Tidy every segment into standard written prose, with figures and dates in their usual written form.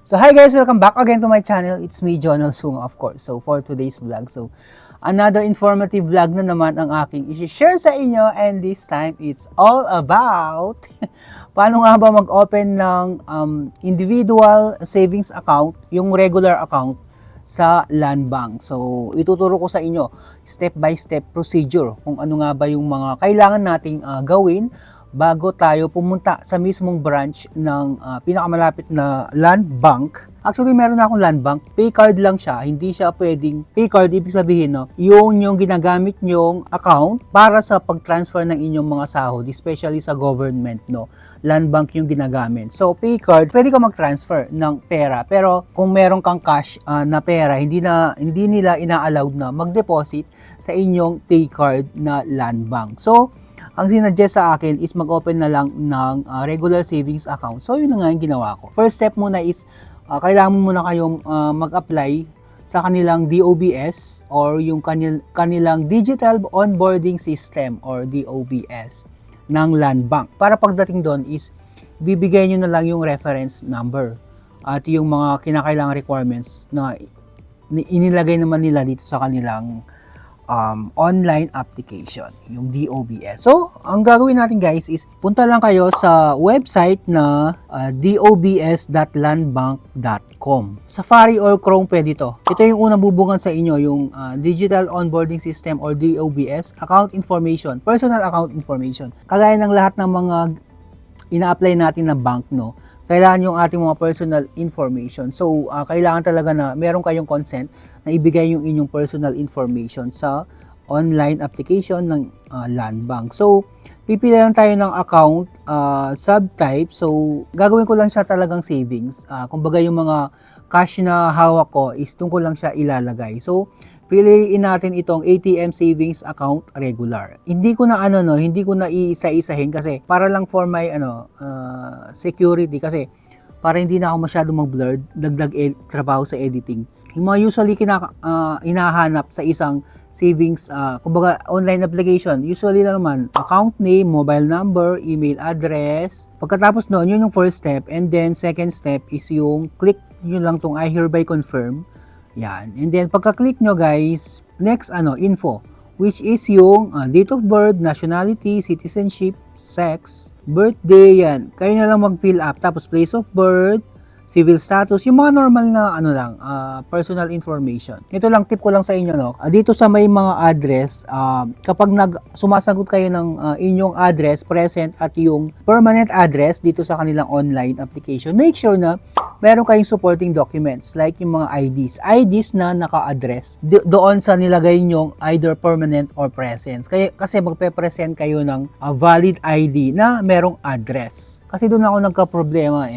So hi guys, welcome back again to my channel. It's me, Jonel Sung, of course. So for today's vlog, another informative vlog na naman ang aking i-share sa inyo, and this time it's all about paano nga ba mag-open ng individual savings account, yung regular account sa Land Bank. So ituturo ko sa inyo step by step procedure kung ano nga ba yung mga kailangan nating gawin bago tayo pumunta sa mismong branch ng pinakamalapit na Land Bank. Actually, meron na akong Land Bank. Pay card lang siya. Hindi siya pwedeng pay card. Ibig sabihin, no, yung ginagamit nyong account para sa pag-transfer ng inyong mga sahod, especially sa government, no. Land Bank yung ginagamit. So, pay card, pwede ka mag-transfer ng pera. Pero kung meron kang cash na pera, hindi nila ina-allowed na mag-deposit sa inyong pay card na Land Bank. So, ang sinuggest sa akin is mag-open na lang ng regular savings account. So, yun na nga yung ginawa ko. First step muna is, kailangan mo muna kayong mag-apply sa kanilang DOBS or yung kanilang Digital Onboarding System or DOBS ng Land Bank. Para pagdating doon is, bibigay nyo na lang yung reference number at yung mga kinakailangang requirements na inilagay naman nila dito sa kanilang online application, yung DOBS. So, ang gagawin natin guys is punta lang kayo sa website na dobs.landbank.com. Safari or Chrome pwede ito. Ito yung unang bubungan sa inyo, yung Digital Onboarding System or DOBS, Account Information, Personal Account Information. Kagaya ng lahat ng mga ina-apply natin na bank, no, kailangan yung ating mga personal information. So, kailangan talaga na meron kayong consent na ibigay yung inyong personal information sa online application ng Land Bank. So, pipili lang tayo ng account subtype. So, gagawin ko lang siya talagang savings. Kumbaga yung mga cash na hawak ko is doon ko lang siya ilalagay. So, piliin natin itong ATM savings account regular. Hindi ko na hindi ko na iisa-isahin kasi para lang for my security, kasi para hindi na ako masyadong mag-blurred, dagdag trabaho sa editing. Yung mga usually hinahanap sa isang savings, kumbaga online application, usually na naman account name, mobile number, email address. Pagkatapos noon, yun yung first step, and then second step is yung click nyo lang tong I hereby confirm. Yan. And then, pagka-click nyo guys, next, info, which is yung date of birth, nationality, citizenship, sex, birthday, yan. Kayo na lang mag-fill up. Tapos, place of birth, civil status, yung mga normal na, personal information. Ito lang, tip ko lang sa inyo, no. Dito sa may mga address, kapag sumasagot kayo ng inyong address, present at yung permanent address dito sa kanilang online application, make sure na meron kayong supporting documents like yung mga IDs na naka-address doon sa nilagay nyong either permanent or present. Kasi magpe-present kayo ng valid ID na merong address. Kasi doon ako nagka-problema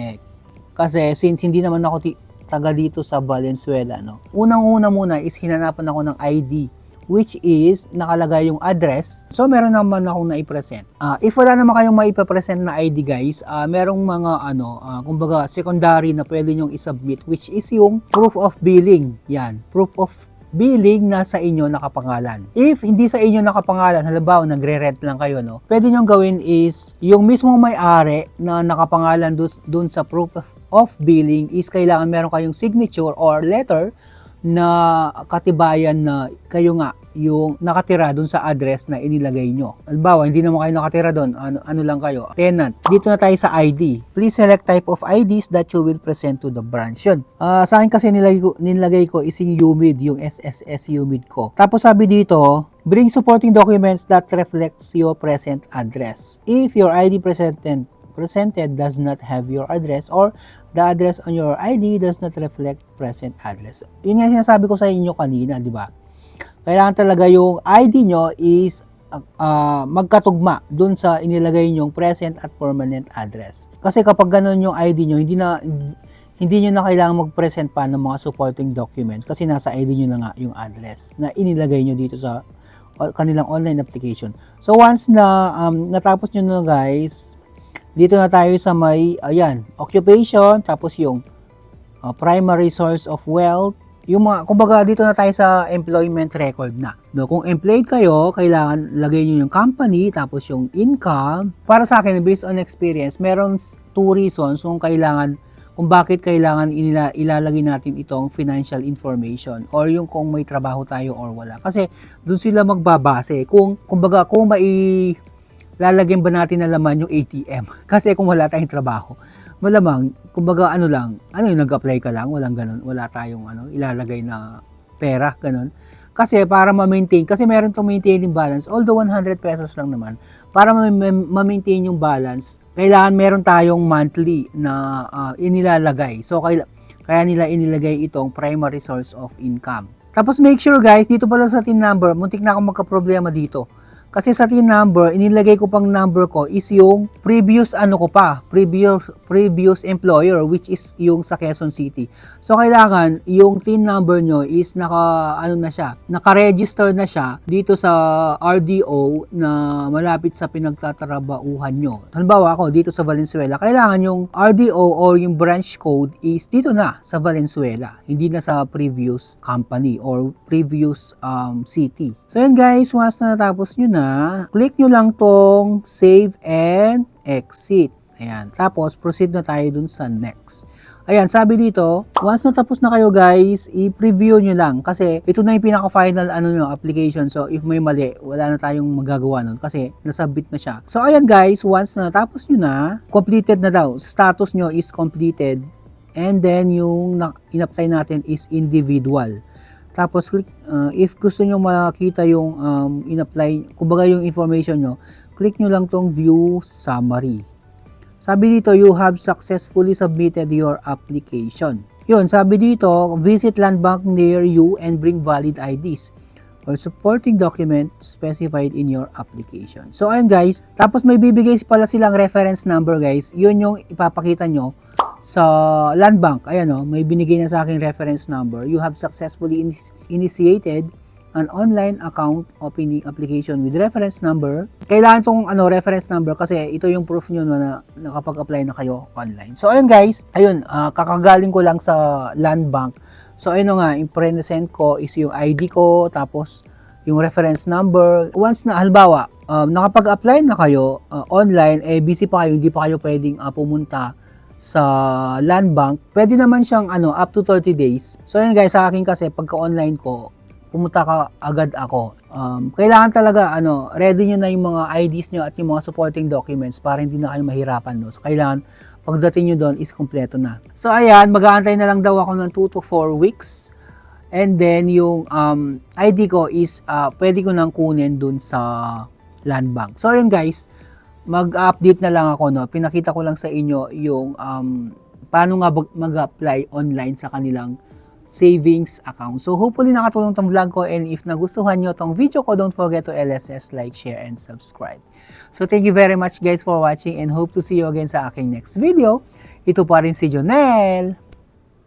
Kasi since hindi naman ako taga dito sa Valenzuela, no. Unang-una muna is hinanapan ako ng ID, which is nakalagay yung address. So, meron naman akong naipresent. If wala naman kayong maipapresent na ID guys, merong mga kumbaga secondary na pwede nyong isubmit, which is yung proof of billing. Yan, proof of billing na sa inyo nakapangalan. If hindi sa inyo nakapangalan, halimbawa nagre-rent lang kayo, no, pwede nyong gawin is yung mismong may-ari na nakapangalan dun sa proof of billing is kailangan meron kayong signature or letter na katibayan na kayo nga yung nakatira dun sa address na inilagay nyo. Halimbawa, hindi naman kayo nakatira dun, ano lang kayo, tenant. Dito na tayo sa ID. Please select type of IDs that you will present to the branch. Yun. Sa akin kasi nilagay ko is yung UMID, yung SSS UMID ko. Tapos sabi dito, bring supporting documents that reflects your present address. If your ID presented does not have your address or the address on your ID does not reflect present address. Yun nga sinasabi ko sa inyo kanina, di ba? Kailangan talaga yung ID nyo is magkatugma dun sa inilagay nyong present at permanent address. Kasi kapag ganun yung ID nyo, hindi nyo na kailangan mag-present pa ng mga supporting documents kasi nasa ID nyo na nga yung address na inilagay nyo dito sa kanilang online application. So once na natapos nyo na guys, dito na tayo sa may, occupation, tapos yung primary source of wealth, yung mga, kumbaga dito na tayo sa employment record na. No, kung employed kayo, kailangan lagay nyo yung company, tapos yung income. Para sa akin, based on experience, meron 2 reasons kung kailangan kung bakit kailangan ilalagay natin itong financial information or yung kung may trabaho tayo or wala. Kasi doon sila magbabase kung lalagyan ba natin na laman yung ATM. Kasi kung wala tayong trabaho, malamang, kumbaga yung nag-apply ka lang, walang ganun, wala tayong ilalagay na pera, ganun. Kasi para ma-maintain, kasi meron itong maintaining balance, although 100 pesos lang naman, para ma-maintain yung balance, kailangan meron tayong monthly na inilalagay. So, kaya nila inilagay itong primary source of income. Tapos make sure guys, dito pala sa TIN number, muntik na akong magka-problema dito. Kasi sa TIN number, inilagay ko pang number ko is yung previous employer, which is yung sa Quezon City. So kailangan yung TIN number nyo is naka-register na siya dito sa RDO na malapit sa pinagtatrabahuhan nyo. Halimbawa ako dito sa Valenzuela, kailangan yung RDO or yung branch code is dito na sa Valenzuela, hindi na sa previous company or previous city. So yun guys, once na natapos nyo na, click nyo lang tong save and exit. Ayan. Tapos, proceed na tayo dun sa next. Ayan, sabi dito, once natapos na kayo guys, i-preview nyo lang. Kasi, ito na yung pinaka-final application. So, if may mali, wala na tayong magagawa nun. Kasi, nasubmit na siya. So, ayan guys, once na natapos nyo na, completed na daw. Status nyo is completed. And then, yung in-apply natin is individual. Tapos, click, if gusto nyo makita yung in-apply, kumbaga yung information nyo, click nyo lang tong view summary. Sabi dito, you have successfully submitted your application. Yun, sabi dito, visit land bank near you and bring valid IDs or supporting document specified in your application. So, ayun guys. Tapos may bibigay pala silang reference number guys. Yun yung ipapakita nyo sa land bank. Ayan may binigay na sa akin reference number. You have successfully initiated an online account opening application with reference number. Kailangan tong reference number kasi ito yung proof nyo na nakapag-apply na kayo online. So ayun guys, kakagaling ko lang sa land bank. So ayun nga, i-present ko is yung ID ko, tapos yung reference number. Once na halimbawa, nakapag-apply na kayo online, busy pa kayo, hindi pa kayo pwedeng pumunta sa land bank, pwede naman siyang up to 30 days. So yun guys, sa akin kasi pagka-online ko, pumunta ka agad ako. Kailangan talaga ready nyo na yung mga IDs nyo at yung mga supporting documents para hindi na kayo mahirapan. So kailangan pagdating nyo doon is kompleto na. So ayan, mag-aantay na lang daw ako ng 2 to 4 weeks. And then yung ID ko is pwede ko nang kunin doon sa land bank. So ayun guys, mag-update na lang ako, pinakita ko lang sa inyo yung paano nga mag-apply online sa kanilang savings account. So hopefully nakatulong tong vlog ko, and if nagustuhan nyo tong video ko, don't forget to LSS, like, share, and subscribe. So thank you very much guys for watching, and hope to see you again sa aking next video. Ito pa rin si Jonel.